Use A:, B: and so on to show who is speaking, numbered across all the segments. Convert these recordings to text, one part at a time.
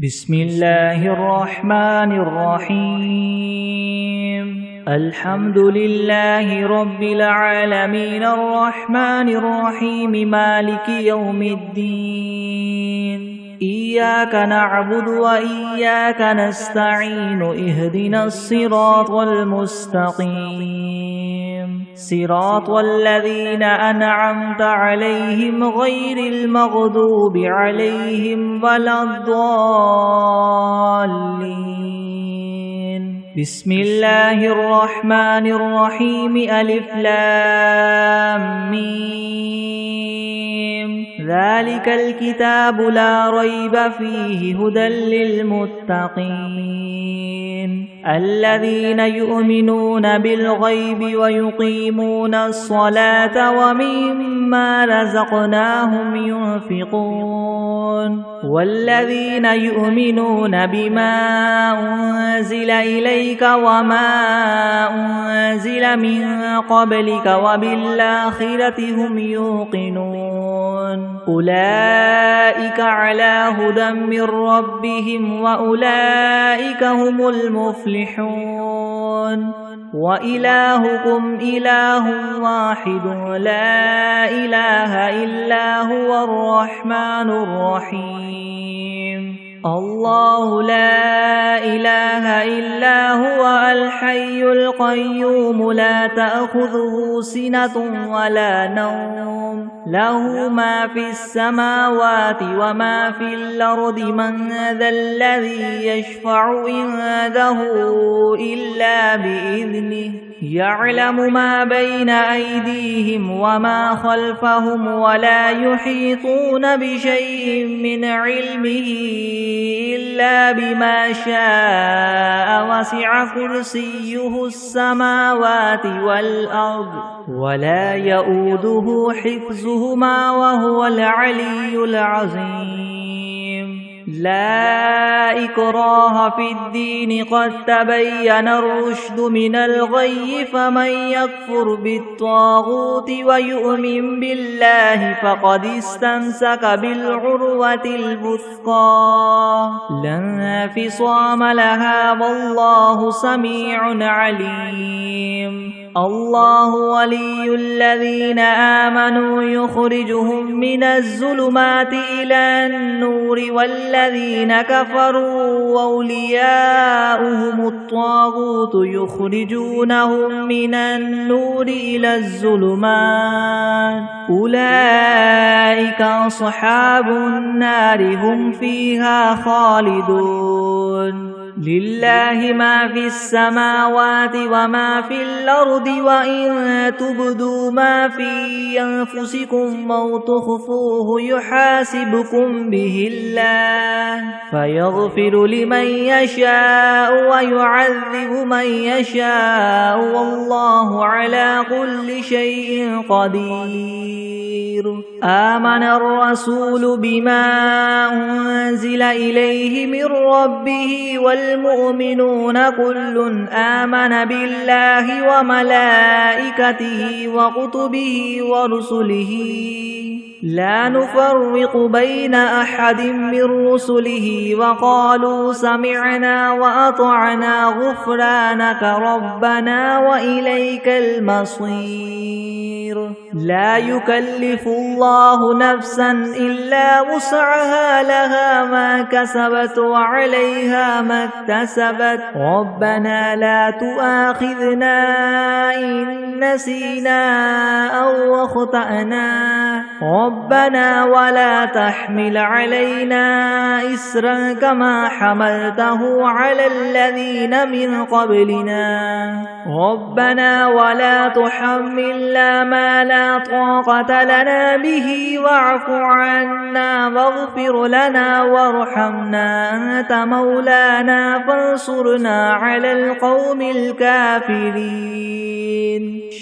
A: بسم الله الرحمن الرحيم الحمد لله رب العالمين الرحمن الرحيم مالك يوم الدين إياك نعبد وإياك نستعين اهدنا الصراط المستقيم صراط الذين أنعمت عليهم غير المغضوب عليهم ولا الضالين بسم الله الرحمن الرحيم ألف لام ميم ذلك الكتاب لا ريب فيه هدى للمتقين الذين يؤمنون بالغيب ويقيمون الصلاة ومما رزقناهم ينفقون والذين يؤمنون بما أنزل إليك وما أنزل من قبلك وبالآخرة هم يوقنون أولئك على هدى من ربهم وأولئك هم المفلحون وإلهكم إله واحد لا إله إلا هو الرحمن الرحيم الله لا إله إلا هو الحي القيوم لا تأخذه سنة ولا نوم له ما في السماوات وما في الأرض من ذا الذي يشفع عنده إلا بإذنه يعلم ما بين أيديهم وما خلفهم ولا يحيطون بشيء من علمه إلا بما شاء وسع كرسيه السماوات والأرض ولا يؤوده حفظهما وهو العلي العظيم لا إكراه في الدين قد تبين الرشد من الغي فمن يكفر بالطاغوت ويؤمن بالله فقد استمسك بالعروة الوثقى لا انفصام لها والله سميع عليم الله ولي الذين آمنوا يخرجهم من الظلمات إلى النور والذين كفروا أولياؤهم الطاغوت يخرجونهم من النور إلى الظلمات أولئك أصحاب النار هم فيها خالدون لله ما في السماوات وما في الأرض وإن تبدوا ما في أنفسكم أو تخفوه يحاسبكم به الله فيغفر لمن يشاء ويعذب من يشاء والله على كل شيء قدير آمن الرسول بما أنزل إليه من ربه والمؤمنون كل آمن بالله وملائكته وكتبه ورسله لا نفرق بين أحد من رسله وقالوا سمعنا وأطعنا غفرانك ربنا وإليك المصير لا يكلف الله نفسا إلا وسعها لها ما كسبت وعليها ما اكتسبت ربنا لا تؤاخذنا إن نسينا أو أخطأنا ربنا ولا تحمل علينا إسرا كما حملته على الذين من قبلنا ربنا ولا تحملنا ما لا طاقة لنا به واعف عنا واغفر لنا وارحمنا أنت مولانا فانصرنا على القوم الكافرين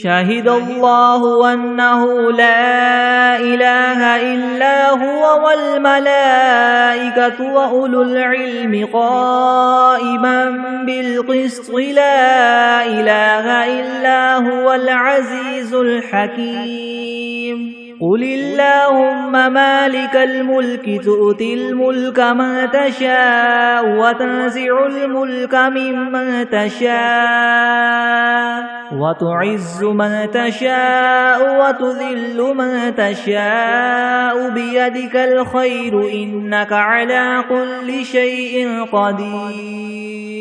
A: شهد الله أنه لا إله إلا هو والملائكة وأولو العلم قائما بالقسط لا إله إلا هو العزيز الحكيم قل اللهم مالك الملك تؤتي الملك من تشاء وتنزع الملك ممن تشاء وتعز من تشاء وتذل من تشاء بيدك الخير إنك على كل شيء قدير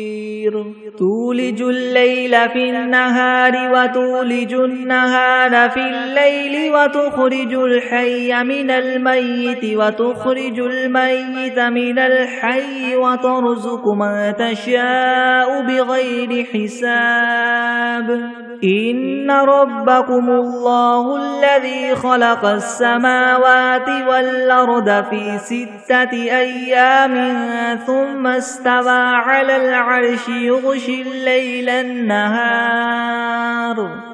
A: تولج الليل في النهار وتولج النهار في الليل وتخرج الحي من الميت وتخرج الميت من الحي وترزق من تشاء بغير حساب إن ربكم الله الذي خلق السماوات والأرض في 6 أيام ثم استوى على العرش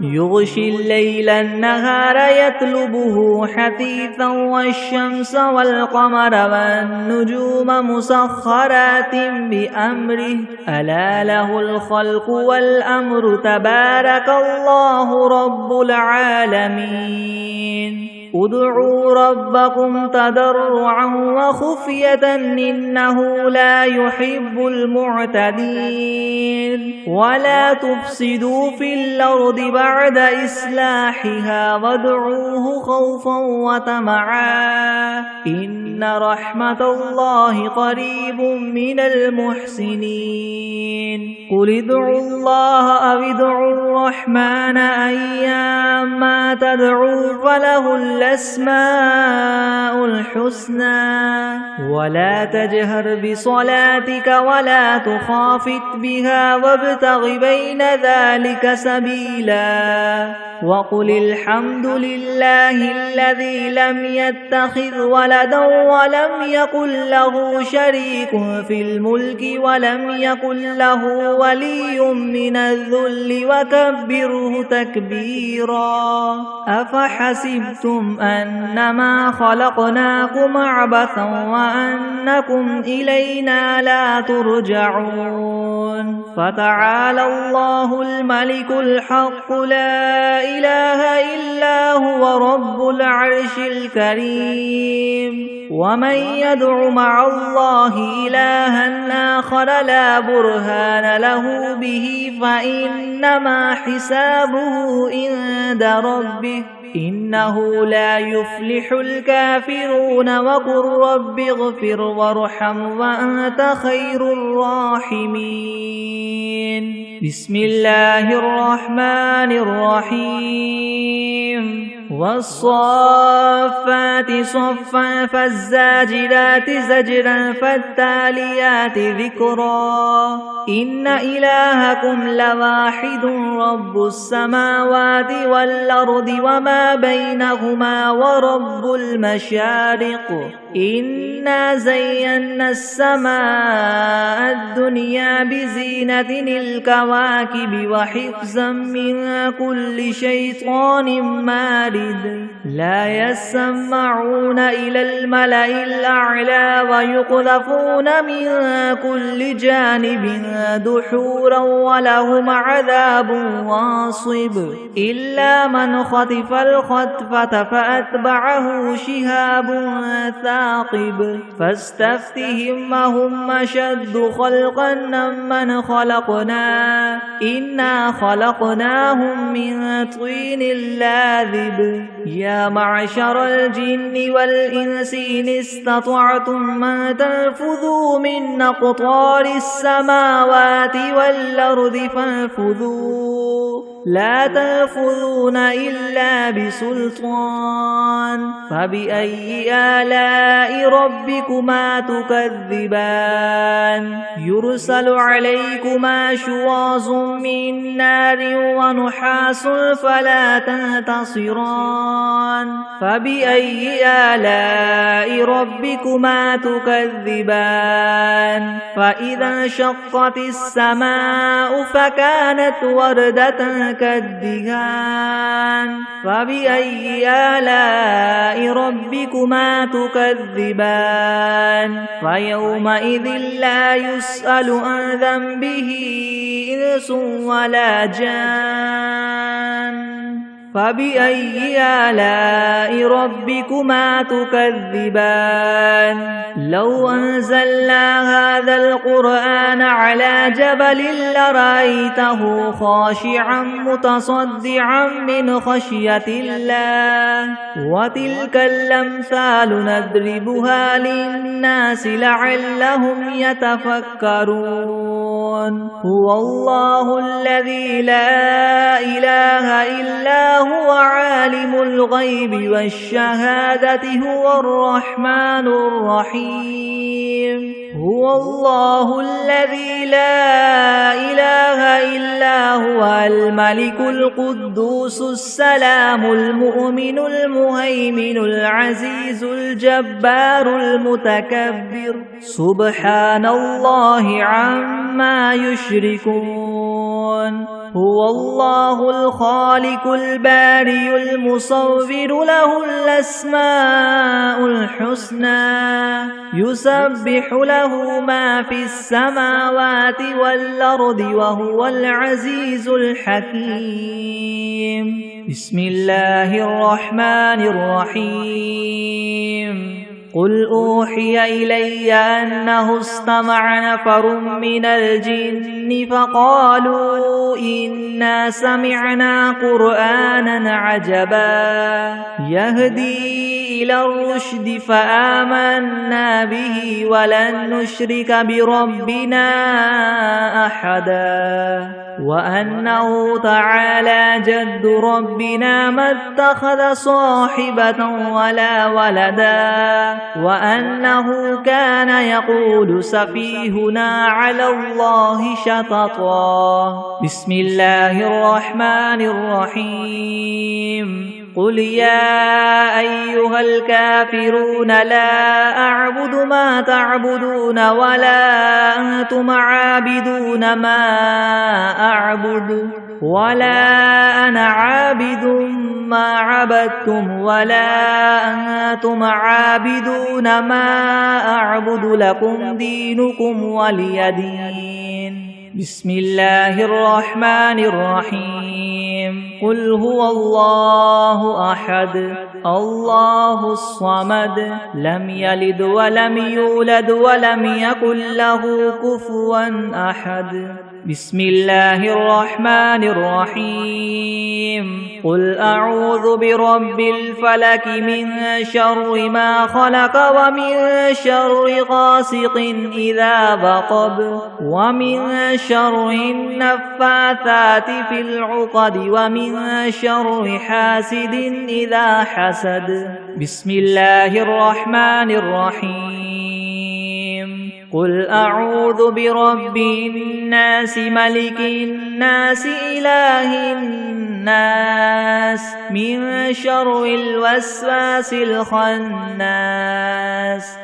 A: يغشي الليل النهار يطلبه حثيثا والشمس والقمر والنجوم مسخرات بأمره ألا له الخلق والأمر تبارك الله رب العالمين ادعوا ربكم تضرعا وخفية إنه لا يحب المعتدين ولا تفسدوا في الأرض بعد إصلاحها وادعوه خوفا وطمعا إن رحمة الله قريب من المحسنين قل ادعوا الله أو ادعوا الرحمن أيما تدعوا فله الأسماء الحسنى ولا تجهر بصلاتك ولا تخافت بها وابتغ بين ذلك سبيلا وقل الحمد لله الذي لم يتخذ ولدا ولم يكن له شريك في الملك ولم يكن له ولي من الذل وكبره تكبيرا أفحسبتم أنما خلقناكم عبثا وأنكم إلينا لا ترجعون فتعالى الله الملك الحق لا إله إلا هو رب العرش الكريم ومن يدع مع الله إلها آخر لا برهان له به فإنما حسابه عند ربه إنه لا يفلح الكافرون وقل رب اغفر وارحم وأنت خير الراحمين بسم الله الرحمن الرحيم والصافات صفا فالزاجرات زجرا فالتاليات ذكرا إن إلهكم لواحد رب السماوات والأرض وما بينهما ورب المشارق إنا زينا السماء الدنيا بزينة الكواكب وحفظا من كل شيطان مارد لا يسمعون إلى الملأ الأعلى ويقذفون من كل جانب دحورا ولهم عذاب واصب إلا من خطف الخطفة فأتبعه شهاب ثاقب فاستفتهم هم أشد خلقا ممن خلقنا إنا خلقناهم من طين لاذب يا معشر الجن والإنس إن استطعتم أن تنفذوا من أقطار السماوات والأرض فانفذوا لا تنفذون إلا بسلطان فبأي آلاء ربكما تكذبان يرسل عليكما شواظ من نار ونحاس فلا تنتصران فبأي آلاء ربكما تكذبان فإذا انشقت السماء فكانت وردة كالدهان فبأي آلاء ربكما تكذبان فيومئذ لا يسأل عن ذنبه إنس ولا جان فبأي آلاء ربكما تكذبان لو أنزلنا هذا القرآن على جبل لرأيته خاشعا متصدعا من خشية الله وتلك الأمثال نضربها للناس لعلهم يتفكرون هو الله الذي لا إله إلا هو عالم الغيب والشهادة هو الرحمن الرحيم هو الله الذي لا إله إلا هو الملك القدوس السلام المؤمن المهيمن العزيز الجبار المتكبر سبحان الله عما يشركون هو الله الخالق البارئ المصور له الأسماء الحسنى يسبح له ما في السماوات والأرض وهو العزيز الحكيم بسم الله الرحمن الرحيم قل أوحي إلي أنه استمع نفر من الجن فقالوا إنا سمعنا قرآنا عجبا يهدي إلى الرشد فآمنا به ولن نشرك بربنا أحدا وأنه تعالى جد ربنا ما اتخذ صاحبة ولا ولدا وأنه كان يقول سفيهنا على الله شططا بسم الله الرحمن الرحيم قل يا أيها الكافرون لا أعبد ما تعبدون ولا أنتم عابدون ما أعبد ولا أنا عابد ما عبدتم ولا أنتم عابدون ما أعبد لكم دينكم ولي دين بسم الله الرحمن الرحيم قل هو الله أحد الله الصمد لم يلد ولم يولد ولم يكن له كفوا أحد بسم الله الرحمن الرحيم قل أعوذ برب الفلك من شر ما خلق ومن شر غاسق إذا وقب ومن شر النفاثات في العقد ومن شر حاسد إذا حسد بسم الله الرحمن الرحيم قل أعوذ برب الناس ملك الناس إله الناس من شر الوسواس الخناس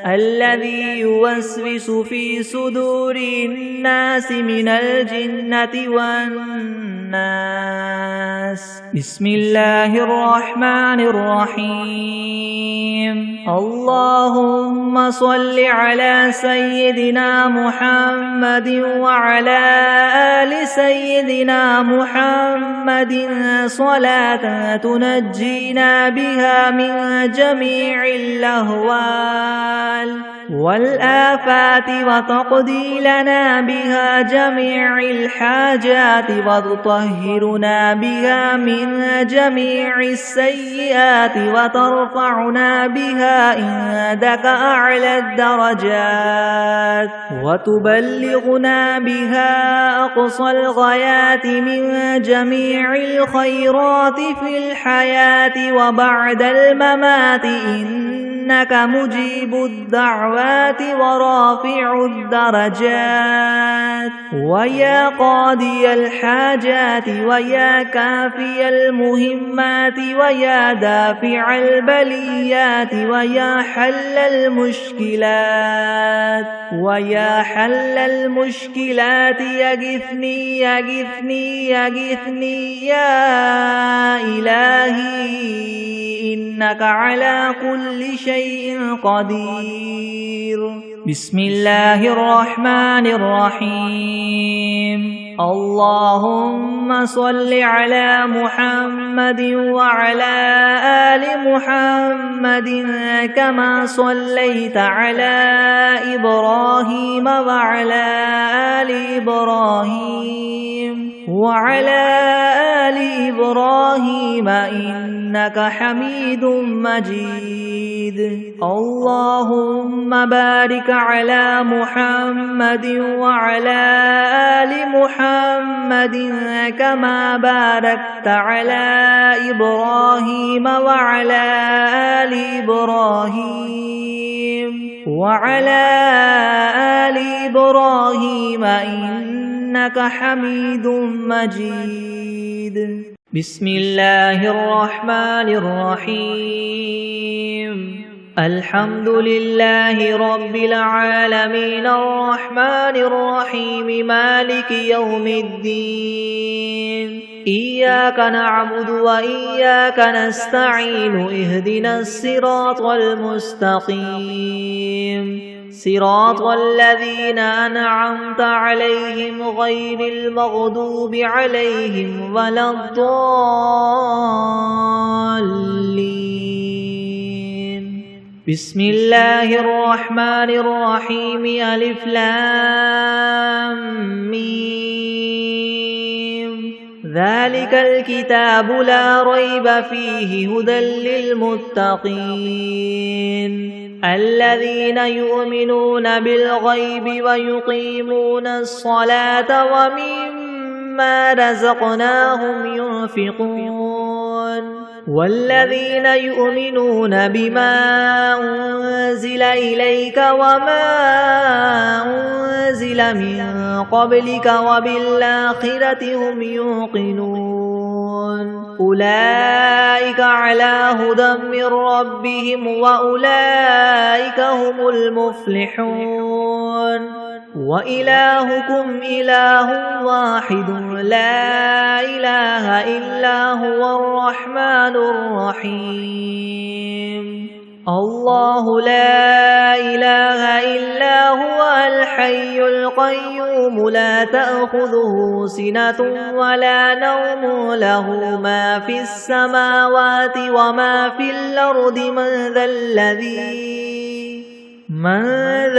A: الذي يوسوس في صدور الناس من الجنة والناس بسم الله الرحمن الرحيم اللهم صل على سيدنا محمد وعلى آل سيدنا محمد صلاة تنجينا بها من جميع الأهوال والآفات وتقضي لنا بها جميع الحاجات وتطهرنا بها من جميع السيئات وترفعنا بها عندك أعلى الدرجات وتبلغنا بها أقصى الغايات من جميع الخيرات في الحياة وبعد الممات إنك مجيب الدعوات ورافع الدرجات ويا قاضي الحاجات ويا كافي المهمات ويا دافع البليات ويا حل المشكلات ويا حل المشكلات يغثني يغثني يغثني يا إلهي إنك على كل شيء قدير بسم الله الرحمن الرحيم اللهم صل على محمد وعلى آل محمد كما صليت على إبراهيم وعلى آل إبراهيم إنك حميد مجيد. اللهم بارك على محمد وعلى آل محمد كما باركت على إبراهيم وعلى آل إبراهيم إنك حميد مجيد. بسم الله الرحمن الرحيم. الحمد لله رب العالمين الرحمن الرحيم مالك يوم الدين. إياك نعبد وإياك نستعين اهدنا الصراط المستقيم صراط الذين أنعمت عليهم غير المغضوب عليهم ولا الضالين. بسم الله الرحمن الرحيم. ألف لام ميم. ذلك الكتاب لا ريب فيه هدى للمتقين الذين يؤمنون بالغيب ويقيمون الصلاة ومما رزقناهم ينفقون والذين يؤمنون بما أنزل إليك وما أنزل من قبلك وبالآخرة هم يوقنون أولئك على هدى من ربهم وأولئك هم المفلحون. وإلهكم إله واحد لا إله إلا هو الرحمن الرحيم. الله لا إله إلا هو الحي القيوم لا تأخذه سنة ولا نوم له ما في السماوات وما في الأرض من ذا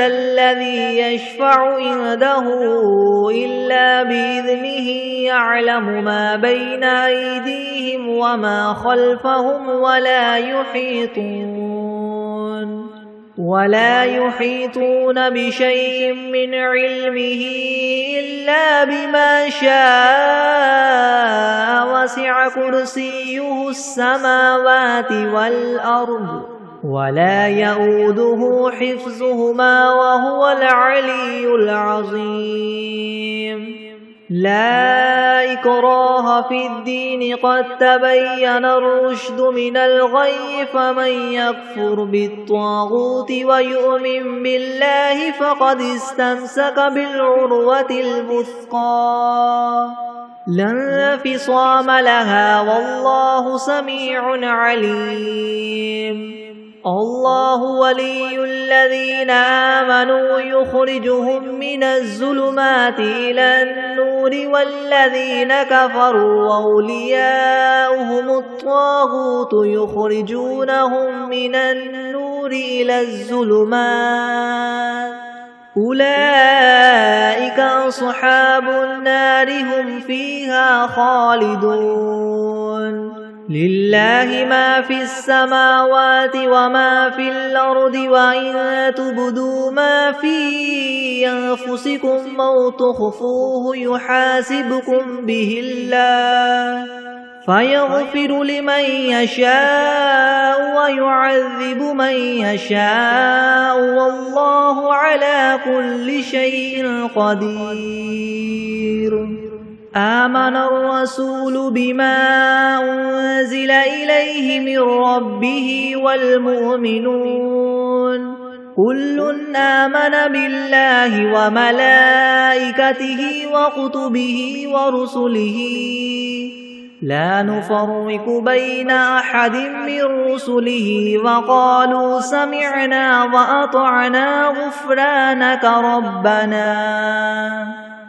A: الذي يشفع عنده إلا بإذنه يعلم ما بين أيديهم وما خلفهم ولا يحيطون بشيء من علمه إلا بما شاء وسع كرسيه السماوات والأرض ولا يؤوده حفظهما وهو العلي العظيم. لا إكراه في الدين قد تبين الرشد من الغي فمن يكفر بالطاغوت ويؤمن بالله فقد استمسك بالعروة الوثقى لا انفصام لها والله سميع عليم. الله ولي الذين آمنوا يخرجهم من الظلمات إلى النور والذين كفروا أولياؤهم الطاغوت يخرجونهم من النور إلى الظلمات أولئك أصحاب النار هم فيها خالدون. لله ما في السماوات وما في الأرض وإن تبدوا ما في أنفسكم أو تخفوه يحاسبكم به الله فيغفر لمن يشاء ويعذب من يشاء والله على كل شيء قدير. آمن الرسول بما أنزل إليه من ربه والمؤمنون كل آمن بالله وملائكته وكتبه ورسله لا نفرق بين أحد من رسله وقالوا سمعنا وأطعنا غفرانك ربنا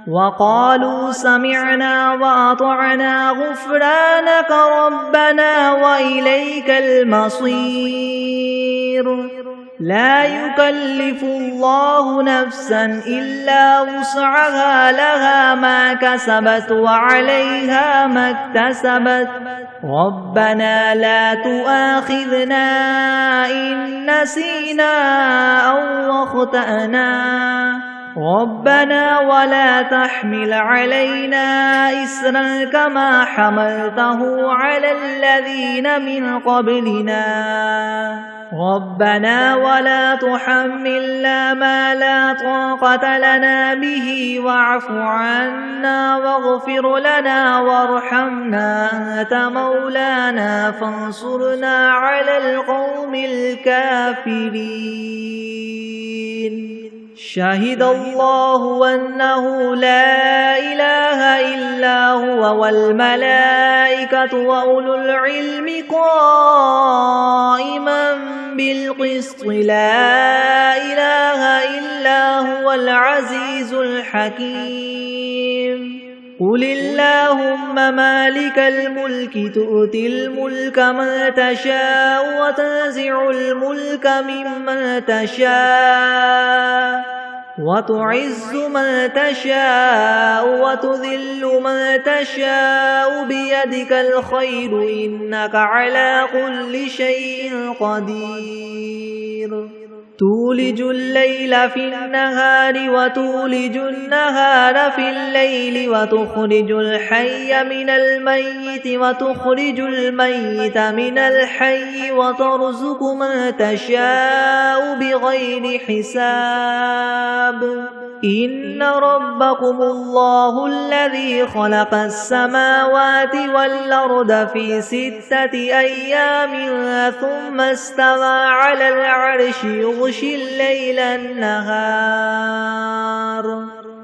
A: وقالوا سمعنا وأطعنا غفرانك ربنا وإليك المصير لا يكلف الله نفسا إلا وسعها لها ما كسبت وعليها ما اكتسبت ربنا لا تؤاخذنا إن نسينا أو أخطأنا ربنا ولا تحمل علينا إسرا كما حملته على الذين من قبلنا ربنا ولا تحملنا ما لا طاقة لنا به واعف عنا واغفر لنا وارحمنا أنت مولانا فانصرنا على القوم الكافرين شهد الله أنه لا إله إلا هو والملائكة وأولو العلم قائما بالقسط لا إله إلا هو العزيز الحكيم قل اللهم مالك الملك تؤتي الملك من تشاء وتنزع الملك ممن تشاء وتعز من تشاء وتذل من تشاء بيدك الخير إنك على كل شيء قدير تولج الليل في النهار وتولج النهار في الليل وتخرج الحي من الميت وتخرج الميت من الحي وترزق من تشاء بغير حساب إن ربكم الله الذي خلق السماوات والأرض في 6 أيام ثم استوى على العرش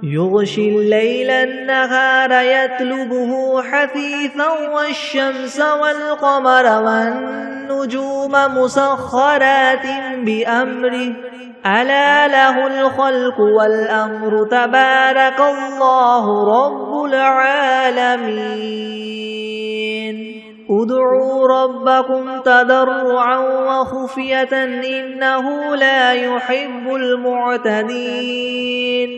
A: يغشي الليل النهار يطلبه حثيثا والشمس والقمر والنجوم مسخرات بأمره ألا له الخلق والأمر تبارك الله رب العالمين ادعوا ربكم تضرعا وخفية إنه لا يحب المعتدين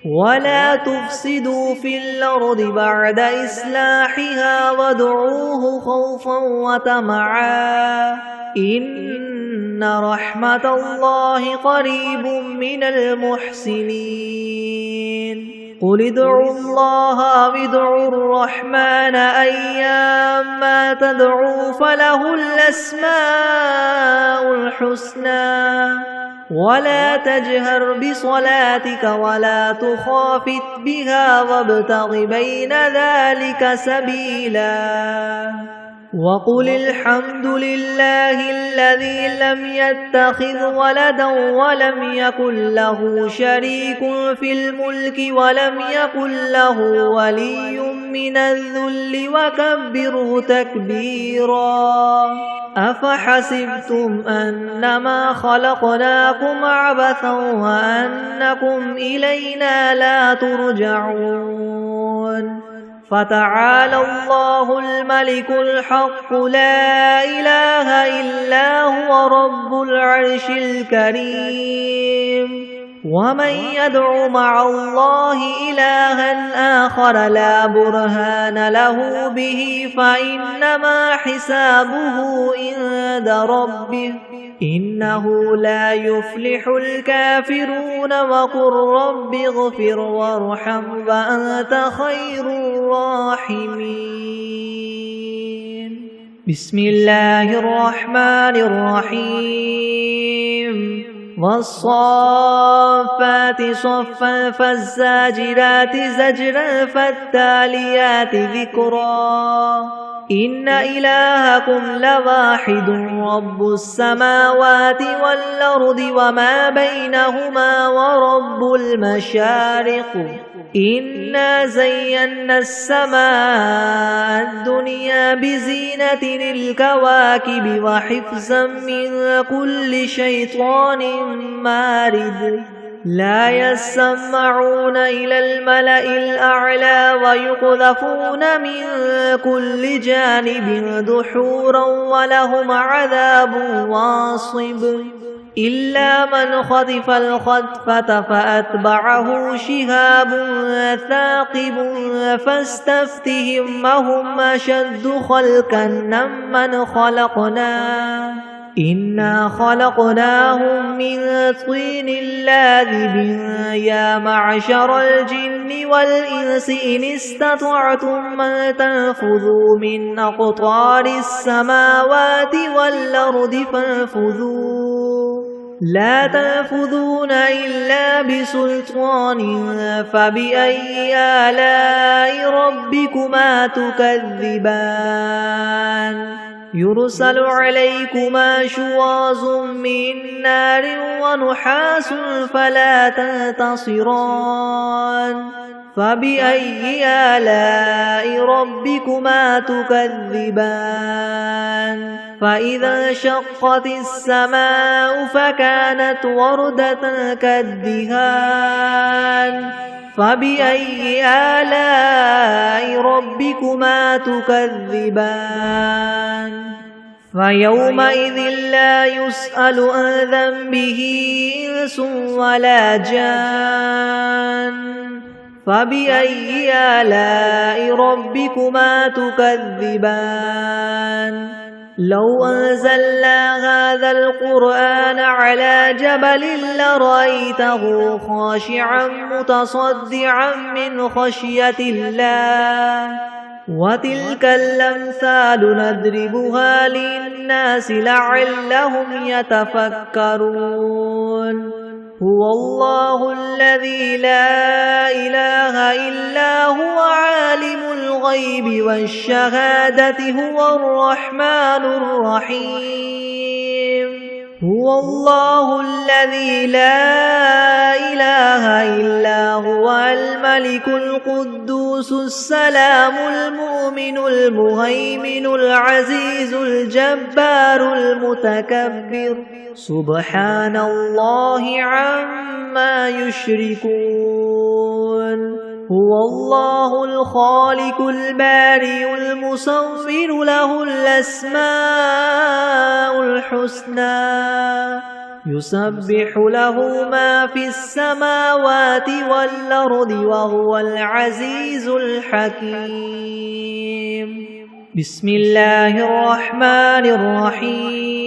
A: ولا تفسدوا في الأرض بعد إصلاحها وادعوه خوفا وطمعا إن رحمة الله قريب من المحسنين قل ادعوا الله وادعوا الرحمن أيما تدعوا فله الأسماء الحسنى ولا تجهر بصلاتك ولا تخافت بها وابتغ بين ذلك سبيلا وقل الحمد لله الذي لم يتخذ ولدا ولم يكن له شريك في الملك ولم يكن له ولي من الذل وكبره تكبيرا أفحسبتم أنما خلقناكم عبثا وأنكم إلينا لا ترجعون فتعالى الله الملك الحق لا إله إلا هو رب العرش الكريم ومن يدع مع الله إلها آخر لا برهان له به فإنما حسابه عند ربه إنه لا يفلح الكافرون وقل رب اغفر وارحم وأنت خير الراحمين بسم الله الرحمن الرحيم والصافات صفا فالزاجرات زجرا فالتاليات ذكرا إن إلهكم لواحد رب السماوات والأرض وما بينهما ورب المشارق إنا زينا السماء الدنيا بزينة الكواكب وحفظا من كل شيطان مارد لا يسمعون إلى الملأ الأعلى ويقذفون من كل جانب دحورا ولهم عذاب واصب إلا من خطف الخطفة فأتبعه شهاب ثاقب فاستفتهم أهم أشد خلقا ممن خلقنا إنا خلقناهم من طين لاذب يا معشر الجن والإنس إن استطعتم أن تنفذوا من أقطار السماوات والأرض فانفذوا لا تنفذون إلا بسلطان فبأي آلاء ربكما تكذبان يرسل عليكما شواظ من نار ونحاس فلا تنتصران فبأي آلاء ربكما تكذبان فإذا انشقت السماء فكانت وردة كالدهان فبأي آلاء ربكما تكذبان فيومئذ لا يسأل عن ذنبه إنس ولا جان فبأي آلاء ربكما تكذبان لو أنزلنا هذا القرآن على جبل لرأيته خاشعا متصدعا من خشية الله وتلك الأمثال نضربها للناس لعلهم يتفكرون هو الله الذي لا إله إلا هو عالم الغيب والشهادة هو الرحمن الرحيم هو الله الذي لا إله إلا هو الملك القدوس السلام المؤمن المهيمن العزيز الجبار المتكبر سبحان الله عما يشركون هو الله الخالق البارئ المصور له الأسماء الحسنى يسبح له ما في السماوات والأرض وهو العزيز الحكيم بسم الله الرحمن الرحيم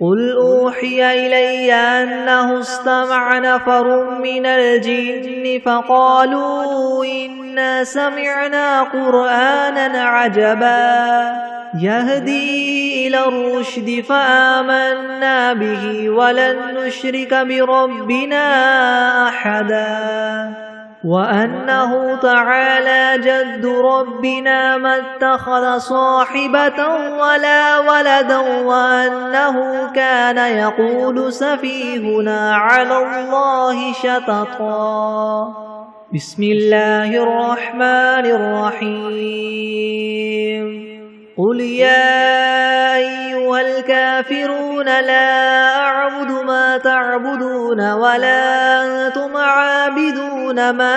A: قل أوحي إلي أنه استمع نفر من الجن فقالوا إنا سمعنا قرآنا عجبا يهدي إلى الرشد فآمنا به ولن نشرك بربنا أحدا وأنه تعالى جد ربنا ما اتخذ صاحبة ولا ولدا وأنه كان يقول سفيهنا على الله شططا بسم الله الرحمن الرحيم قل يا أيها الكافرون لا أعبد ما تعبدون ولا أنتم عابدون ما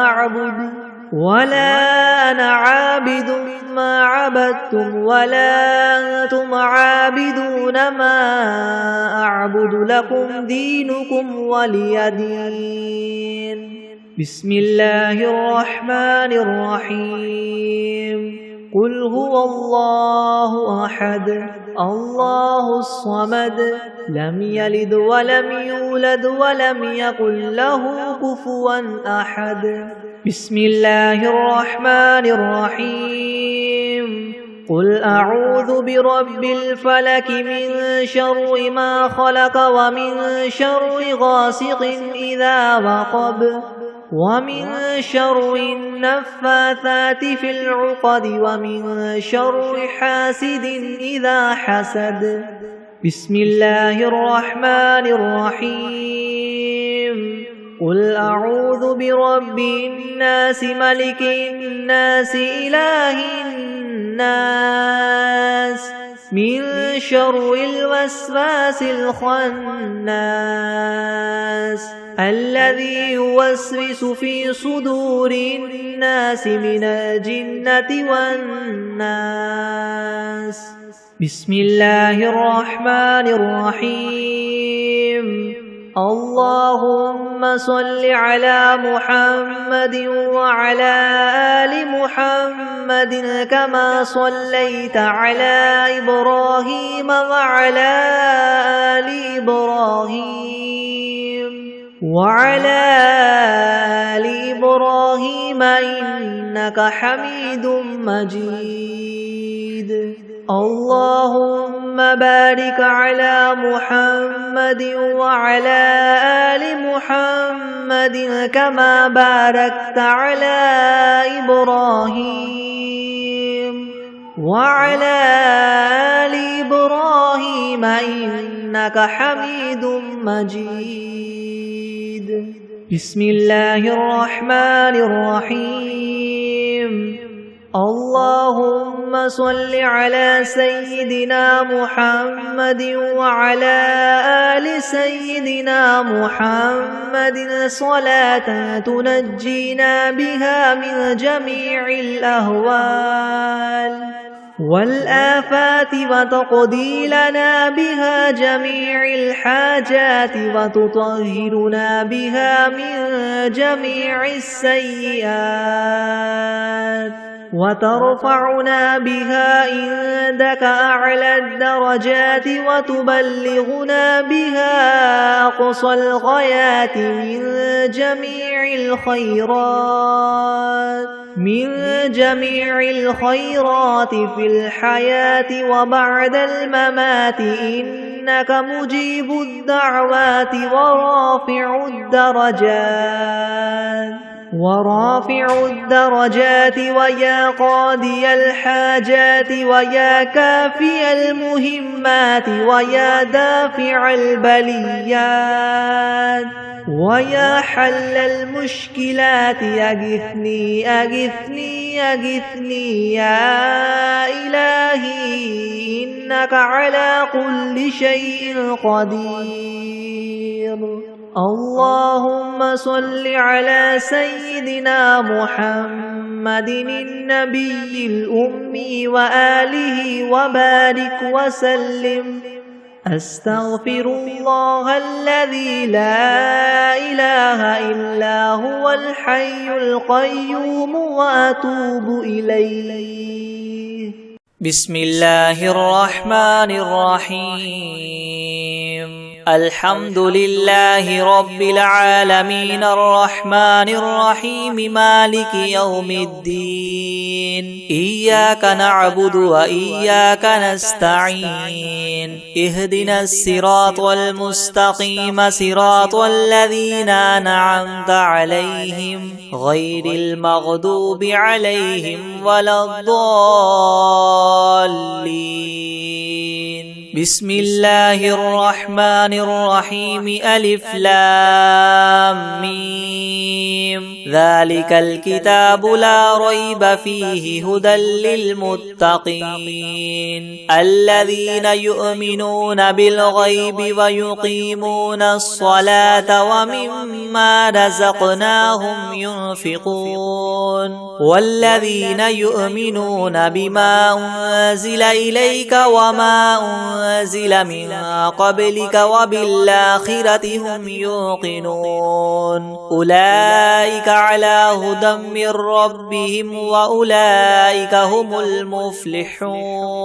A: أعبد ولا أنا عابد ما عبدتم ولا أنتم عابدون ما أعبد لكم دينكم ولي دين بسم الله الرحمن الرحيم قل هو الله أحد الله الصمد لم يلد ولم يولد ولم يكن له كفوا أحد بسم الله الرحمن الرحيم قل أعوذ برب الفلك من شر ما خلق ومن شر غاسق إذا وقب ومن شر النفاثات في العقد ومن شر حاسد إذا حسد بسم الله الرحمن الرحيم قل أعوذ برب الناس ملك الناس إله الناس من شر الوسواس الخناس الذي يوسوس في صدور الناس من الجنة والناس. بسم الله الرحمن الرحيم. اللهم صل على محمد وعلى آل محمد كما صليت على إبراهيم وعلى آل إبراهيم إنك حميد مجيد. اللهم بارك على محمد وعلى آل محمد كما باركت على إبراهيم وعلى آل إبراهيم إنك حميد مجيد. بسم الله الرحمن الرحيم. اللهم صل على سيدنا محمد وعلى آل سيدنا محمد صلاة تنجينا بها من جميع الأهوال والآفات وتقضي لنا بها جميع الحاجات وتطهرنا بها من جميع السيئات وترفعنا بها عندك أعلى الدرجات وتبلغنا بها أقصى الغايات من جميع الخيرات في الحياة وبعد الممات إنك مجيب الدعوات ورافع الدرجات ويا قاضي الحاجات ويا كافي المهمات ويا دافع البليات ويا حل المشكلات أغثني أغثني أغثني يا إلهي إنك على كل شيء قدير. اللهم صل على سيدنا محمد النبي الأمي وآله وبارك وسلم. أستغفر الله الذي لا إله إلا هو الحي القيوم وأتوب إليه.
B: بسم الله الرحمن الرحيم. الحمد لله رب العالمين الرحمن الرحيم مالك يوم الدين. إياك نعبد وإياك نستعين. اهدنا الصراط المستقيم صراط الذين أنعمت عليهم غير المغضوب عليهم ولا الضالين. بسم الله الرحمن الرحيم. ألف لام ميم. ذلك الكتاب لا ريب فيه هدى للمتقين الذين يؤمنون بالغيب ويقيمون الصلاة ومما رزقناهم ينفقون والذين يؤمنون بما أنزل إليك وما أنزل من قبلك وبالآخرة هم يوقنون أولئك على هدى من ربهم وأولئك هم المفلحون.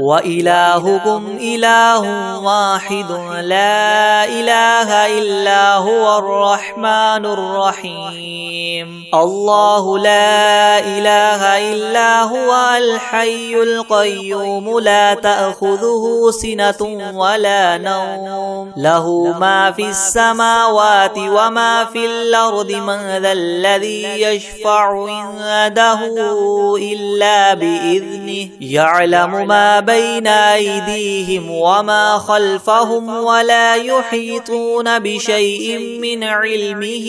B: وإلهكم إله واحد لا إله إلا هو الرحمن الرحيم. الله لا إله إلا هو الحي القيوم لا تأخذه سنة ولا نوم له ما في السماوات وما في الأرض من ذا الذي يشفع عنده إلا بإذنه يعلم ما بين أيديهم وما خلفهم ولا يحيطون بشيء من علمه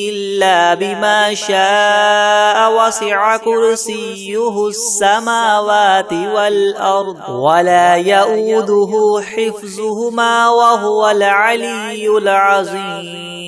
B: إلا بما شاء وسع كرسيه السماوات والأرض ولا يؤوده حفظهما وهو العلي العظيم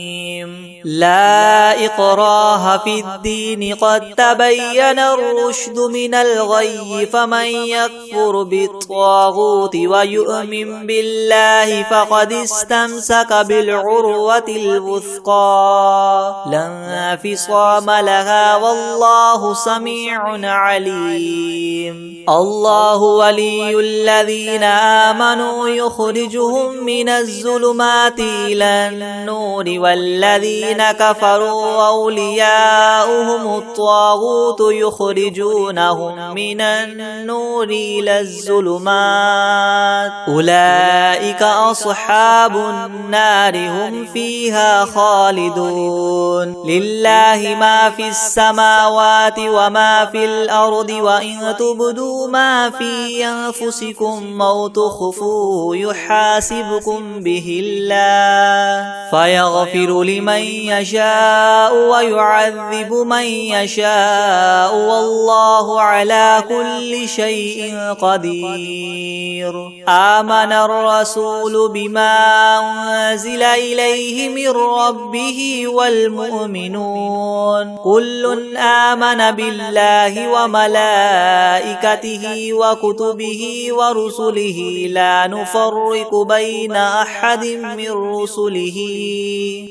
B: لا إكراه في الدين قد تبين الرشد من الغي فمن يكفر بالطاغوت ويؤمن بالله فقد استمسك بالعروة الوثقى لا انفصام لها والله سميع عليم الله ولي الذين آمنوا يخرجهم من الظلمات إلى النور والذين كفروا أولياؤهم الطاغوت يخرجونهم من النور إلى الظلمات أولئك أصحاب النار هم فيها خالدون لله ما في السماوات وما في الأرض وإن تبدوا ما في أنفسكم أو تخفوه يحاسبكم به الله فيغفر لمن يشاء ويعذب من يشاء والله على كل شيء قدير آمن الرسول بما أنزل إليه من ربه والمؤمنون كل آمن بالله وملائكته وكتبه ورسله لا نفرق بين أحد من رسله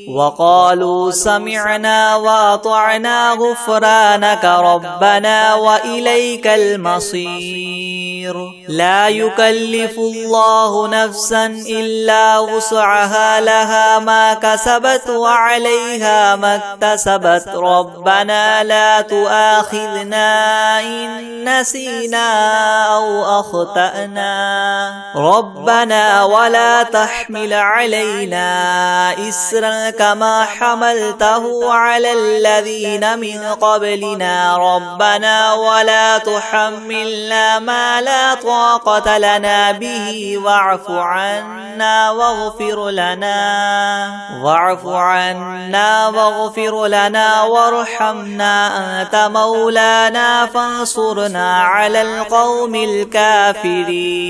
B: وقالوا سمعنا وأطعنا غفرانك ربنا وإليك المصير لا يكلف الله نفسا إلا وسعها لها ما كسبت وعليها ما اكتسبت ربنا لا تؤاخذنا إن نسينا أو أخطأنا ربنا ولا تحمل علينا إسرا كما حملته على الذين من قبلنا ربنا ولا تحملنا ما لا طاقة لنا به واعف عنا واغفر لنا وارحمنا أنت مولانا فانصرنا على القوم الكافرين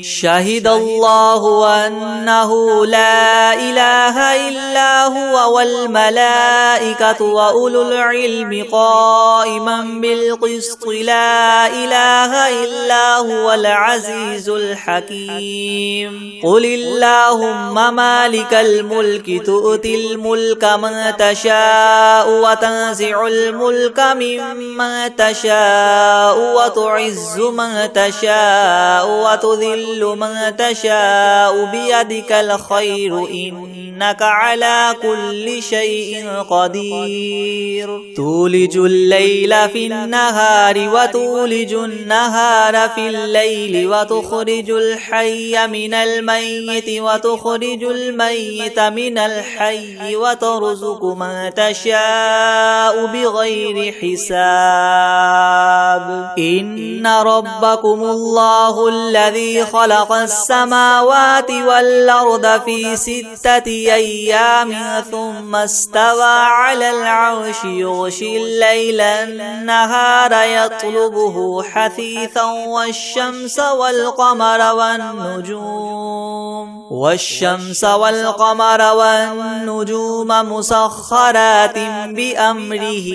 B: شهد الله أنه لا إله إلا هو والملائكة وأولو العلم قائما بالقسط لا إله إلا هو العزيز الحكيم قل اللهم مالك الملك تؤتي الملك من تشاء وتنزع الملك ممن تشاء وتعز من تشاء وتذل من تشاء بيدك الخير إنك على كل شيء قدير تولج الليل في النهار وتولج النهار في الليل وتخرج الحي من الميت وتخرج الميت من الحي وترزق من تشاء بغير حساب إن ربكم الله الذي خلق السماوات والأرض في 6 أيام ثم استوى على العرش يغشي الليل النهار يطلبه حثيثا والشمس والقمر والنجوم مسخرات بأمره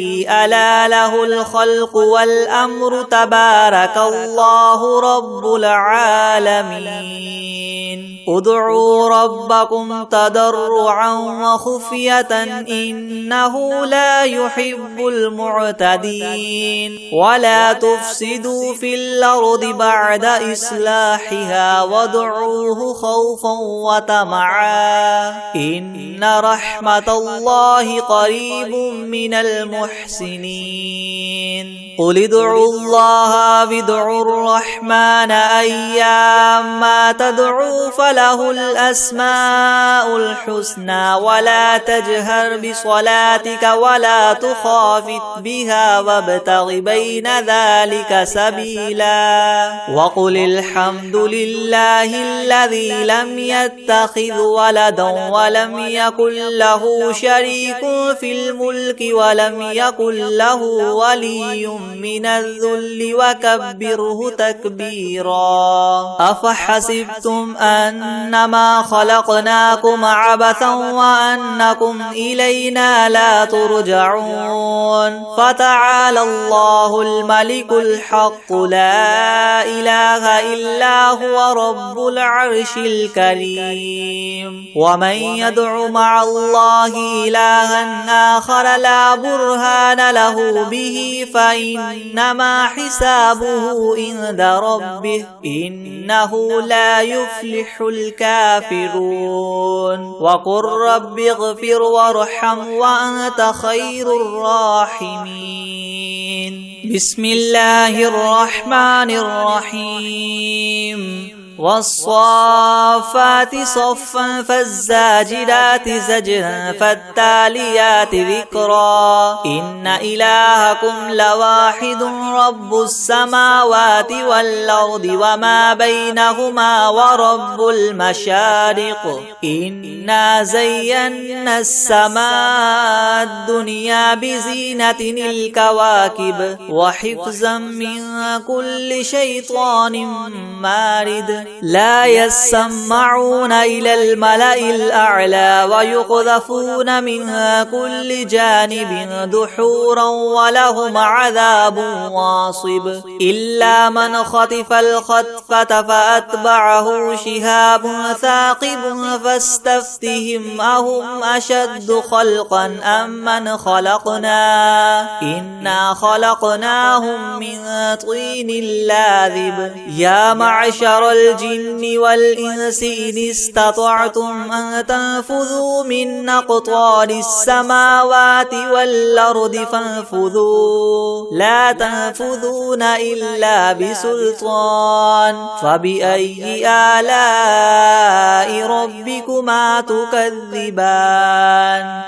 B: ألا له الخلق والأمر تبارك الله رب العالمين ادعوا ربكم تضرعا وخفية إنه لا يحب المعتدين ولا تفسدوا في الأرض بعد إصلاحها وادعوه خوفا وطمعا إن رحمة الله قريب من المحسنين قل ادعوا الله وادعوا الرحمن أيما تدعوا فله الأسماء الحسنى الحسنى ولا تجهر بصلاتك ولا تخافت بها وابتغ بين ذلك سبيلا وقل الحمد لله الذي لم يتخذ ولدا ولم يكن له شريك في الملك ولم يكن له ولي من الذل وكبره تكبيرا أفحسبتم أنما خلقناكم عبثا وأنكم إلينا لا ترجعون فتعالى الله الملك الحق لا إله إلا هو رب العرش الكريم ومن يدع مع الله إلها آخر لا برهان له به فإنما حسابه عند ربه إنه لا يفلح الكافرون وقل رب اغفر وارحم وأنت خير الراحمين بسم الله الرحمن الرحيم والصافات صفا فالزاجرات زجرا فالتاليات ذكرا إن إلهكم لواحد رب السماوات والأرض وما بينهما ورب المشارق إنا زينا السماء الدنيا بزينة الكواكب وحفظا من كل شيطان مارد لا يسمعون إلى الملأ الأعلى ويقذفون منها كل جانب دحورا ولهم عذاب واصب إلا من خطف الخطفة فأتبعه شهاب ثاقب فاستفتهم أهم أشد خلقا أم من خلقنا إنا خلقناهم من طين لاذب يا معشر الجن والإنس إن استطعتم أن تنفذوا من أقطار السماوات والأرض فانفذوا لا تنفذون إلا بسلطان فبأي آلاء ربكما تكذبان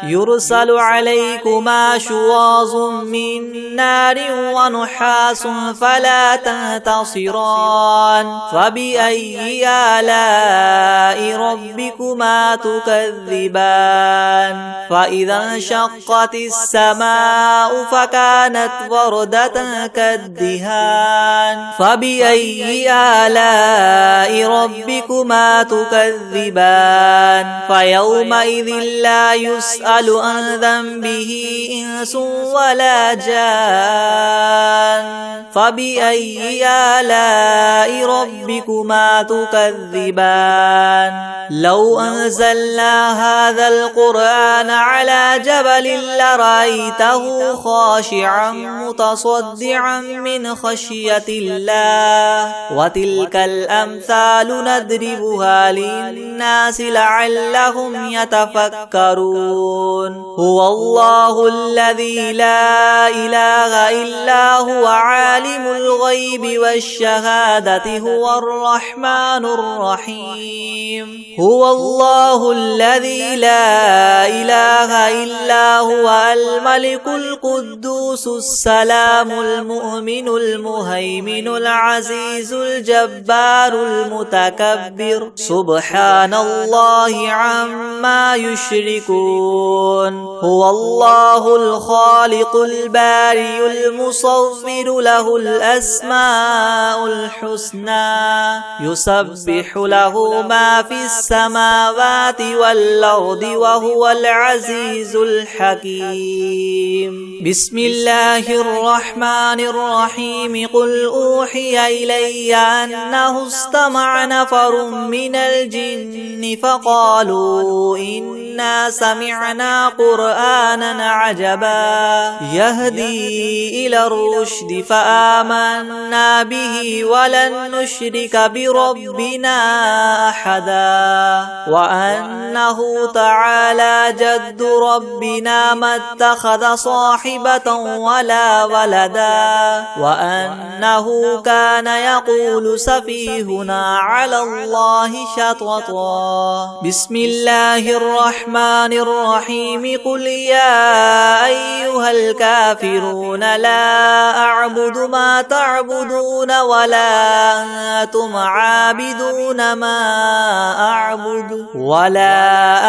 B: يرسل عليكما شواظ من نار ونحاس فلا تنتصران فبأي آلاء ربكما تكذبان فإذا انشقت السماء فكانت وردة كالدهان فبأي آلاء ربكما تكذبان فيومئذ لا يسأل عن ذنبه إنس ولا جان فبأي آلاء ربكما تكذبان لو أنزلنا هذا القرآن على جبل لرأيته خاشعا متصدعا من خشية الله وتلك الأمثال نضربها للناس لعلهم يتفكرون هو الله الذي لا إله إلا هو عالم الغيب والشهادة هو الرحمن الرحيم هو الله الذي لا إله إلا هو الملك القدوس السلام المؤمن المهيمن العزيز الجبار المتكبر سبحان الله عما يشركون هو الله الخالق البارئ المصور له الأسماء الحسنى يسبح له ما في السماوات والأرض وهو العزيز الحكيم بسم الله الرحمن الرحيم قل أوحي إلي أنه استمع نفر من الجن فقالوا إنا سمعنا قرآنا عجبا يهدي إلى الرشد فآمنا به ولن نشرك بربنا بربنا أحدا وأنه تعالى جد ربنا ما اتخذ صاحبة ولا ولدا وأنه كان يقول سفيهنا على الله شططا. بسم الله الرحمن الرحيم. قل يا أيها الكافرون لا أعبد ما تعبدون ولا أنتم عابدون ما أعبد ولا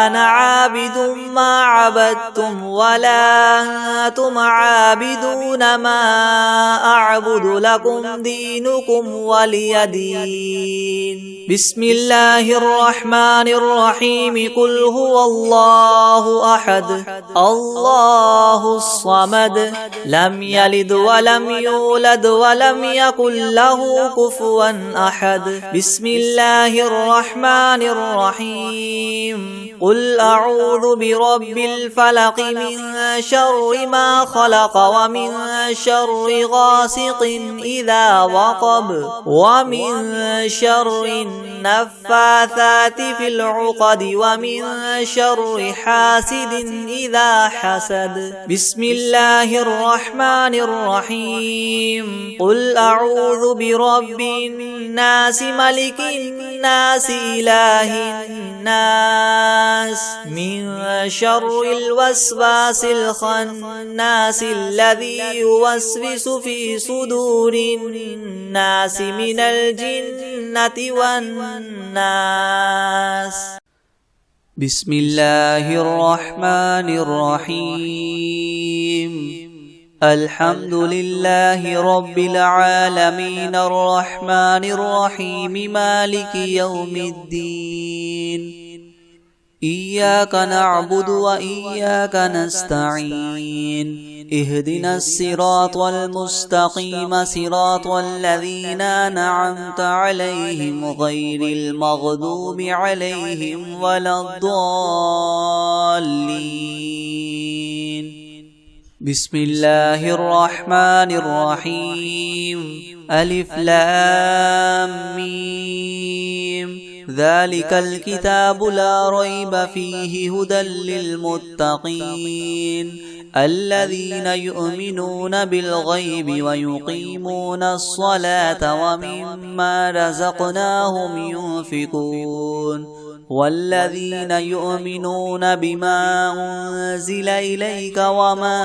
B: أنا عابد ما عبدتم ولا أنتم عابدون ما أعبد لكم دينكم ولي دين. بسم الله الرحمن الرحيم. قل هو الله أحد الله الصمد لم يلد ولم يولد ولم يكن له كفوا أحد. بسم الله الرحمن الرحيم. قل أعوذ برب الفلق من شر ما خلق ومن شر غاسق إذا وقب ومن شر النفاثات في العقد ومن شر حاسد إذا حسد. بسم الله الرحمن الرحيم. قل أعوذ برب الناس ملك الناس إله الناس من شر الوسواس الخناس الذي يوسوس في صدور الناس من الجنة والناس. بسم الله الرحمن الرحيم. الحمد لله رب العالمين الرحمن الرحيم مالك يوم الدين. إياك نعبد وإياك نستعين. اهدنا الصراط المستقيم صراط الذين أنعمت عليهم غير المغضوب عليهم ولا الضالين. بسم الله الرحمن الرحيم. ألف لام ميم. ذلك الكتاب لا ريب فيه هدى للمتقين الذين يؤمنون بالغيب ويقيمون الصلاة ومما رزقناهم ينفقون والذين يؤمنون بما أنزل إليك وما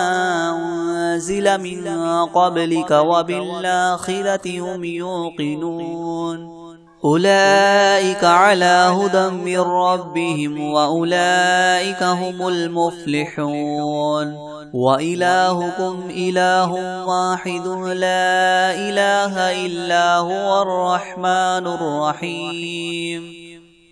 B: أنزل من قبلك وبالآخرة هم يوقنون أولئك على هدى من ربهم وأولئك هم المفلحون. وإلهكم إله واحد لا إله إلا هو الرحمن الرحيم.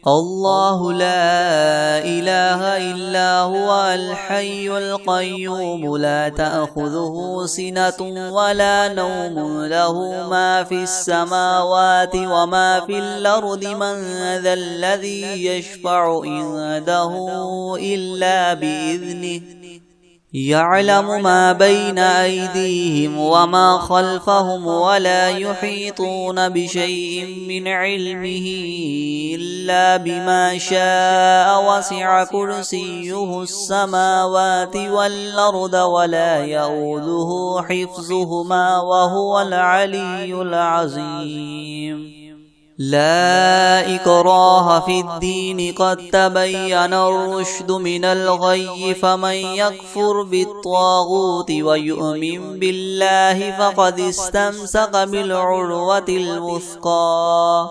B: الله لا إله إلا هو الحي القيوم لا تأخذه سنة ولا نوم له ما في السماوات وما في الأرض من ذا الذي يشفع عنده إلا بإذنه يعلم ما بين أيديهم وما خلفهم ولا يحيطون بشيء من علمه إلا بما شاء وسع كرسيه السماوات والأرض ولا يؤوده حفظهما وهو العلي العظيم. لا إكراه في الدين قد تبين الرشد من الغي فمن يكفر بالطاغوت ويؤمن بالله فقد استمسك بالعروة الوثقى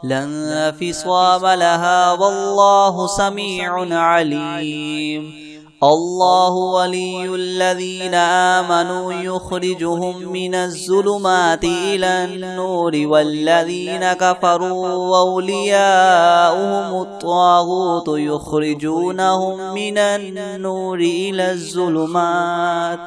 B: لا انفصام لها والله سميع عليم. الله ولي الذين آمنوا يخرجهم من الظلمات إلى النور والذين كفروا أولياؤهم الطاغوت يخرجونهم من النور إلى الظلمات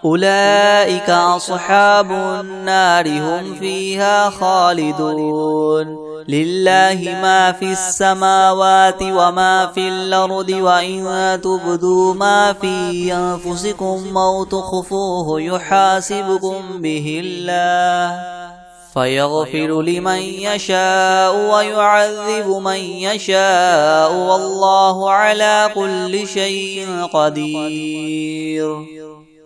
B: أولئك أصحاب النار هم فيها خالدون. لله ما في السماوات وما في الأرض وإن تبدوا ما في أنفسكم أو تخفوه يحاسبكم به الله فيغفر لمن يشاء ويعذب من يشاء والله على كل شيء قدير.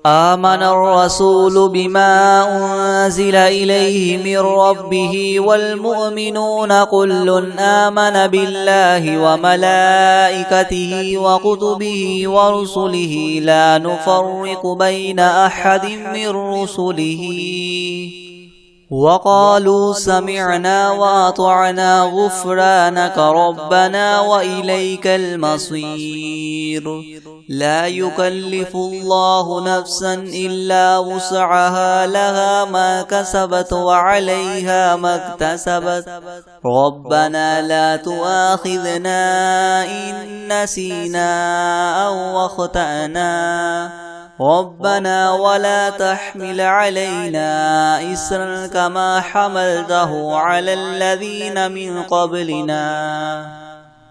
B: آمن الرسول بما أنزل إليه من ربه والمؤمنون كل آمن بالله وملائكته وكتبه ورسله لا نفرق بين أحد من رسله وقالوا سمعنا وأطعنا غفرانك ربنا وإليك المصير. لا يكلف الله نفسا إلا وسعها لها ما كسبت وعليها ما اكتسبت ربنا لا تؤاخذنا إن نسينا أو أخطأنا ربنا ولا تحمل علينا إسرا كما حملته على الذين من قبلنا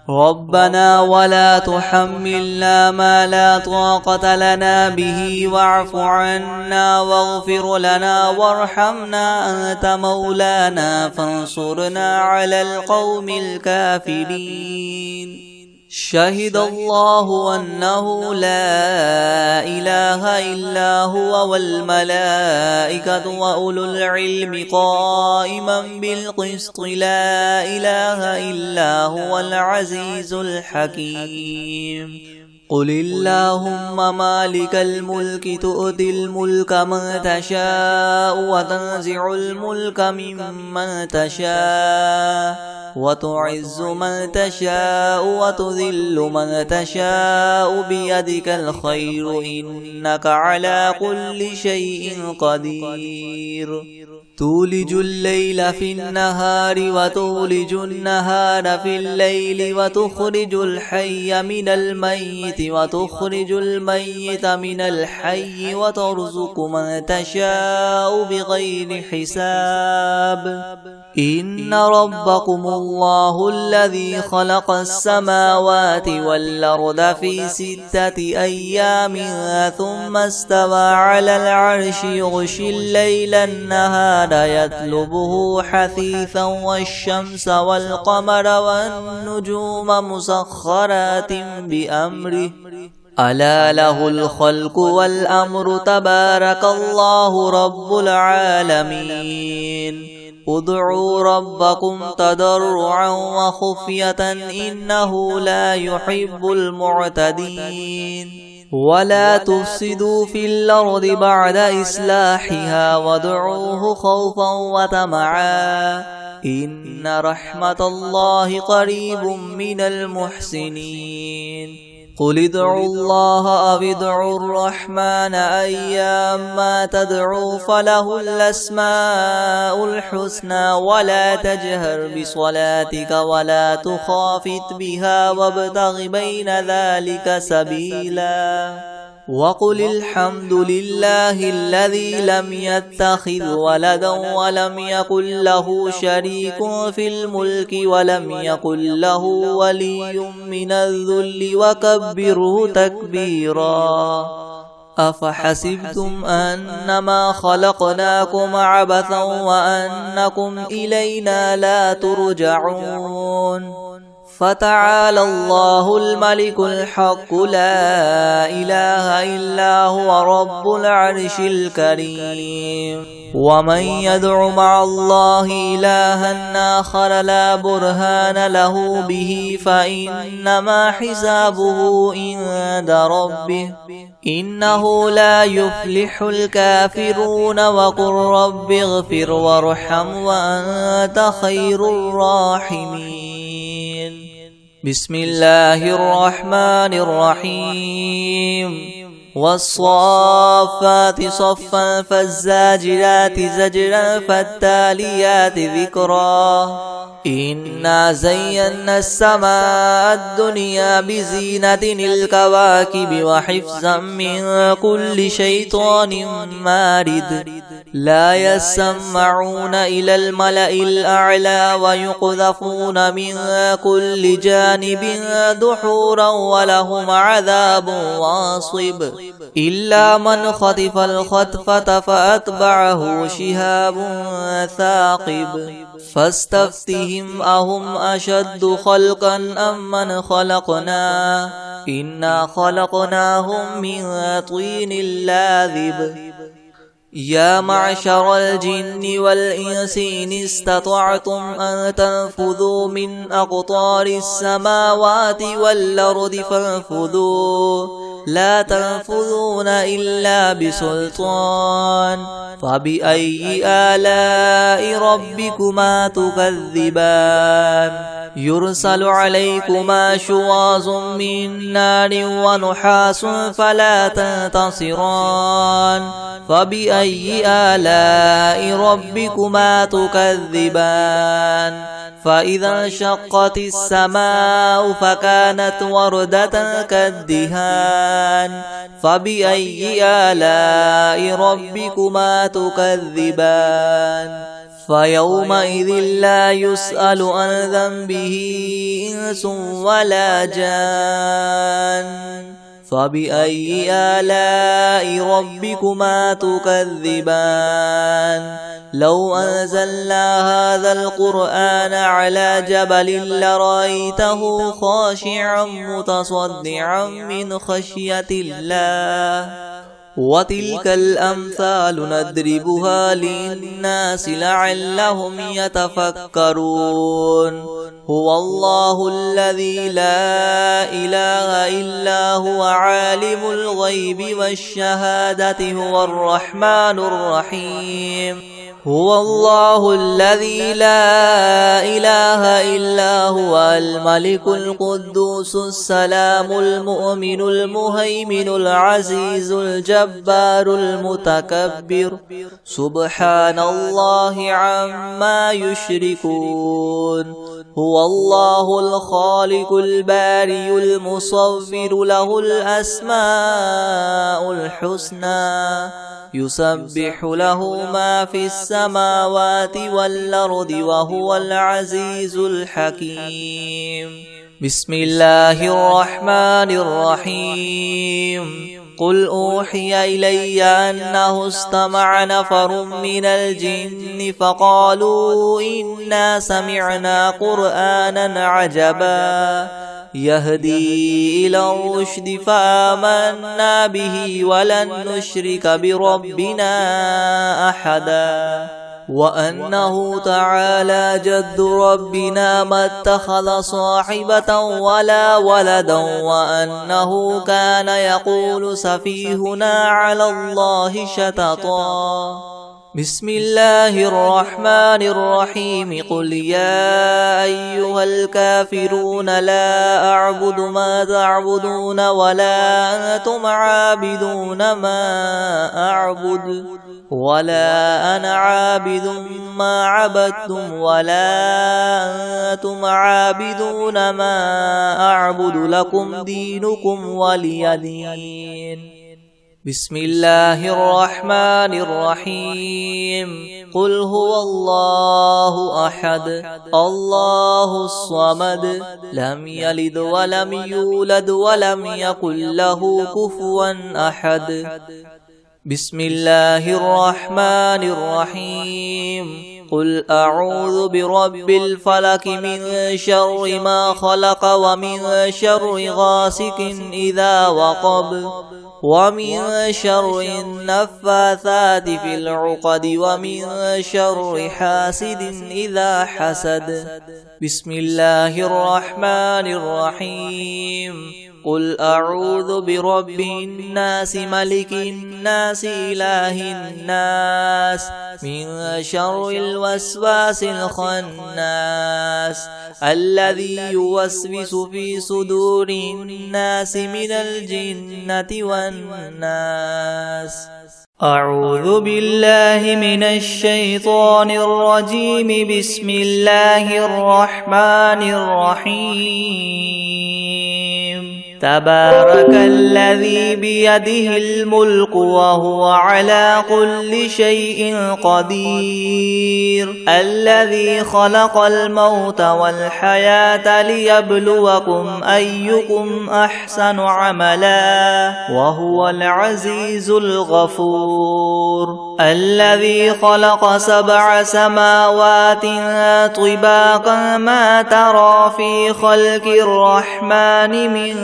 B: ربنا ولا تحملنا ما لا طاقة لنا به واعف عنا واغفر لنا وارحمنا أنت مولانا فانصرنا على القوم الكافرين. شهد الله أنه لا إله إلا هو والملائكة وأولو العلم قائما بالقسط لا إله إلا هو العزيز الحكيم. قل اللهم مالك الملك تؤتي الملك من تشاء وتنزع الملك ممن تشاء وتعز من تشاء وتذل من تشاء بيدك الخير إنك على كل شيء قدير. تولج الليل في النهار وتولج النهار في الليل وتخرج الحي من الميت وتخرج الميت من الحي وترزق من تشاء بغير حساب. إن ربكم الله الذي خلق السماوات والأرض في 6 أيام ثم استوى على العرش يغشي الليل النهار يطلبه حثيثا والشمس والقمر والنجوم مسخرات بأمره ألا له الخلق والأمر تبارك الله رب العالمين. ادعوا ربكم تضرعا وخفية إنه لا يحب المعتدين. ولا تفسدوا في الأرض بعد إصلاحها وادعوه خوفا وطمعا إن رحمة الله قريب من المحسنين. قل ادعوا الله أو ادعوا الرحمن أيما تدعوا فله الأسماء الحسنى ولا تجهر بصلاتك ولا تخافت بها وابتغ بين ذلك سبيلا. وقل الحمد لله الذي لم يتخذ ولدا ولم يكن له شريك في الملك ولم يكن له ولي من الذل وكبره تكبيرا. أفحسبتم أنما خلقناكم عبثا وأنكم إلينا لا ترجعون. فتعالى الله الملك الحق لا إله إلا هو رب العرش الكريم. ومن يدع مع الله إلها آخر لا برهان له به فإنما حسابه عند ربه إنه لا يفلح الكافرون. وقل رب اغفر وارحم وأنت خير الراحمين. بسم الله الرحمن الرحيم. والصافات صفا فالزاجرات زجرا فالتاليات ذكرا. إنا زينا السماء الدنيا بزينة الكواكب وحفظا من كل شيطان مارد. لا يسمعون إلى الملأ الأعلى ويقذفون من كل جانب دحورا ولهم عذاب واصب إلا من خطف الخطفة فأتبعه شهاب ثاقب فاستفتهم أهم أشد خلقا أم من خلقنا إنا خلقناهم من طين لاذب يا معشر الجن والإنس إن استطعتم أن تنفذوا من أقطار السماوات والأرض فانفذوا لا تنفذون إلا بسلطان فبأي آلاء ربكما تكذبان يرسل عليكما شواظ من نار ونحاس فلا تنتصران فبأي آلاء ربكما تكذبان فإذا انشقت السماء فكانت وردة كالدهان فبأي آلاء ربكما تكذبان فيومئذ لا يسأل عن ذنبه إنس ولا جان فبأي آلاء ربكما تكذبان لو أنزلنا هذا القرآن على جبل لرأيته خاشعا متصدعا من خشية الله وتلك الأمثال نضربها للناس لعلهم يتفكرون هو الله الذي لا إله إلا هو عالم الغيب والشهادة هو الرحمن الرحيم هو الله الذي لا إله إلا هو الملك القدوس السلام المؤمن المهيمن العزيز الجبار المتكبر سبحان الله عما يشركون هو الله الخالق البارئ المصور له الأسماء الحسنى يسبح له ما في السماوات والأرض وهو العزيز الحكيم بسم الله الرحمن الرحيم قل أوحي إلي أنه استمع نفر من الجن فقالوا إنا سمعنا قرآنا عجبا يهدي إلى الرشد فآمنا به ولن نشرك بربنا أحدا وأنه تعالى جد ربنا ما اتخذ صاحبة ولا ولدا وأنه كان يقول سفيهنا على الله شططا بسم الله الرحمن الرحيم قل يا أيها الكافرون لا أعبد ما تعبدون ولا أنتم عابدون ما أعبد ولا أنا عابد ما عبدتم ولا أنتم عابدون ما أعبد لكم دينكم ولي دين بسم الله الرحمن الرحيم قل هو الله أحد الله الصمد لم يلد ولم يولد ولم يكن له كفوا أحد بسم الله الرحمن الرحيم قل أعوذ برب الفلك من شر ما خلق ومن شر غاسق إذا وقب ومن شر النفاثات في العقد ومن شر حاسد إذا حسد بسم الله الرحمن الرحيم قل أعوذ برب الناس ملك الناس إله الناس من شر الوسواس الخناس الذي يوسوس في صدور الناس من الجنة والناس أعوذ بالله من الشيطان الرجيم بسم الله الرحمن الرحيم تبارك الذي بيده الملك وهو على كل شيء قدير الذي خلق الموت والحياة ليبلوكم أيكم أحسن عملا وهو العزيز الغفور الذي خلق 7 سماوات طباقا ما ترى في خلق الرحمن من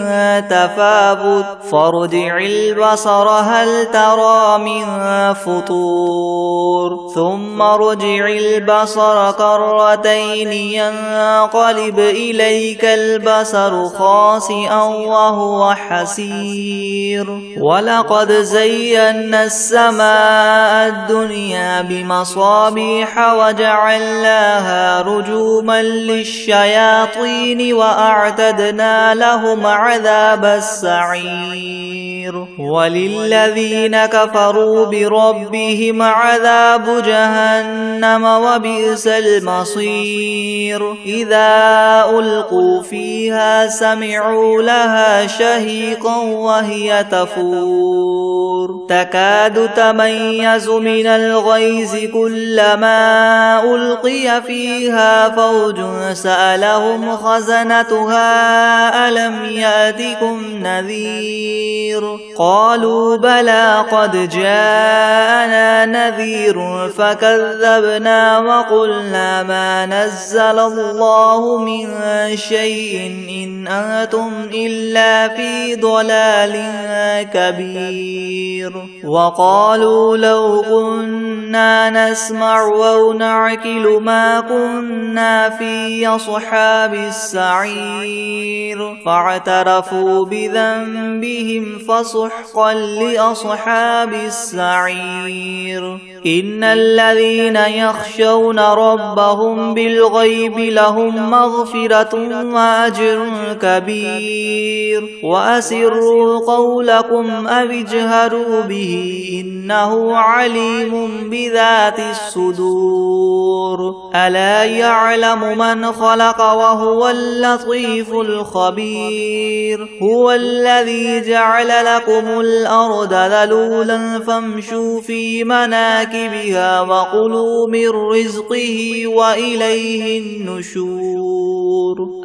B: تفاوت فارجع البصر هل ترى من فطور ثم ارجع البصر كرتين ينقلب إليك البصر خاسئا وهو حسير ولقد زينا السماء الدنيا بمصابيح وجعلناها رجوما للشياطين وأعتدنا لهم عذاب السعير وللذين كفروا بربهم عذاب جهنم وبئس المصير إذا ألقوا فيها سمعوا لها شهيقا وهي تفور تكاد تميز من الغيظ كلما ألقي فيها فوج سألهم خزنتها ألم يأتكم نذير قالوا بلى قد جاءنا نذير فكذبنا وقلنا ما نزل الله من شيء إن أنتم إلا في ضلال كبير وقالوا لو كنا نسمع أو نعقل ما كنا في أصحاب السعير فاعترفوا بذنبهم فسحقا لأصحاب السعير إن الذين يخشون ربهم بالغيب لهم مغفرة وأجر كبير وأسروا قولكم أو اجهروا به إنه عليم بذات الصدور ألا يعلم من خلق وهو اللطيف الخبير هو الذي جعل لكم الأرض ذلولا فامشوا في مناكبها وكلوا من رزقه وإليه النشور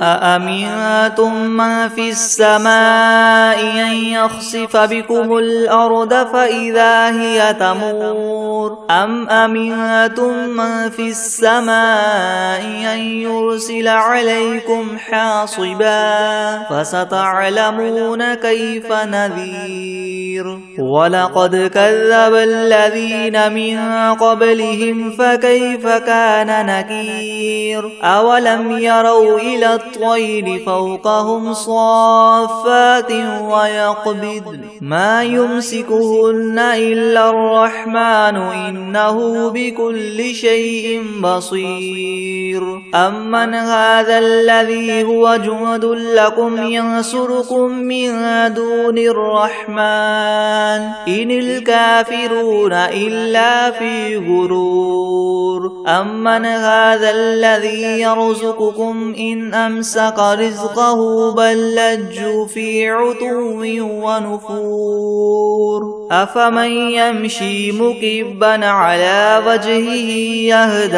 B: أأمنتم من في السماء أن يخسف بكم الأرض فإذا هي تمور أم أمنتم من في السماء أن يرسل عليكم حاصبا فستعلمون كيف نذير ولقد كذب الذين من قبلهم فكيف كان نكير أولم يروا إلى الطير فوقهم صافات ويقبض ما يمسكهن إلا الرحمن إنه بكل شيء بصير أمن هذا الذي هو جند لكم ينصركم من دون الرحمن إن الكافرون إلا في غرور أمن هذا الذي يرزقكم إن أمسك رزقه بل لجوا في عتو ونفور أفمن يمشي مكبا على وجهه يهدى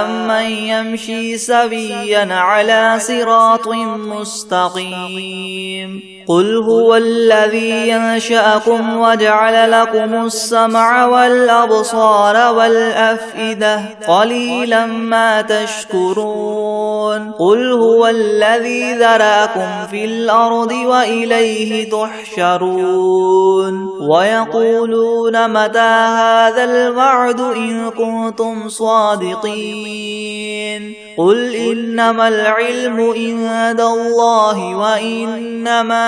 B: أمن يمشي سويا على صراط مستقيم قل هو الذي ينشأكم وجعل لكم السمع والأبصار والأفئدة قليلا ما تشكرون قل هو الذي ذرأكم في الأرض وإليه تحشرون ويقولون متى هذا الوعد إن كنتم صادقين قل إنما العلم عند الله وإنما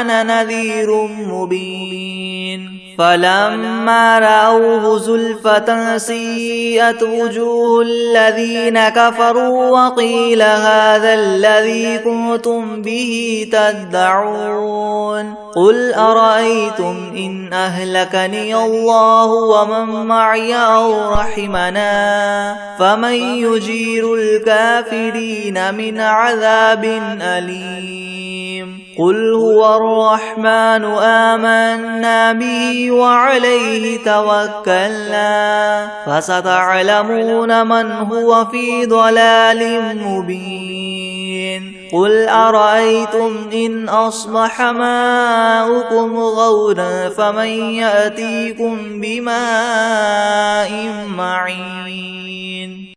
B: أنا نذير مبين فلما رأوه زلفة سيئت وجوه الذين كفروا وقيل هذا الذي كنتم به تدعون قل أرأيتم إن أهلكني الله ومن معي أو رحمنا فمن يجير الكافرين من عذاب أليم قل هو الرحمن آمنا به وعليه توكلنا فستعلمون من هو في ضلال مبين قل أرأيتم إن أصبح ماؤكم غورا فمن يأتيكم بماء معين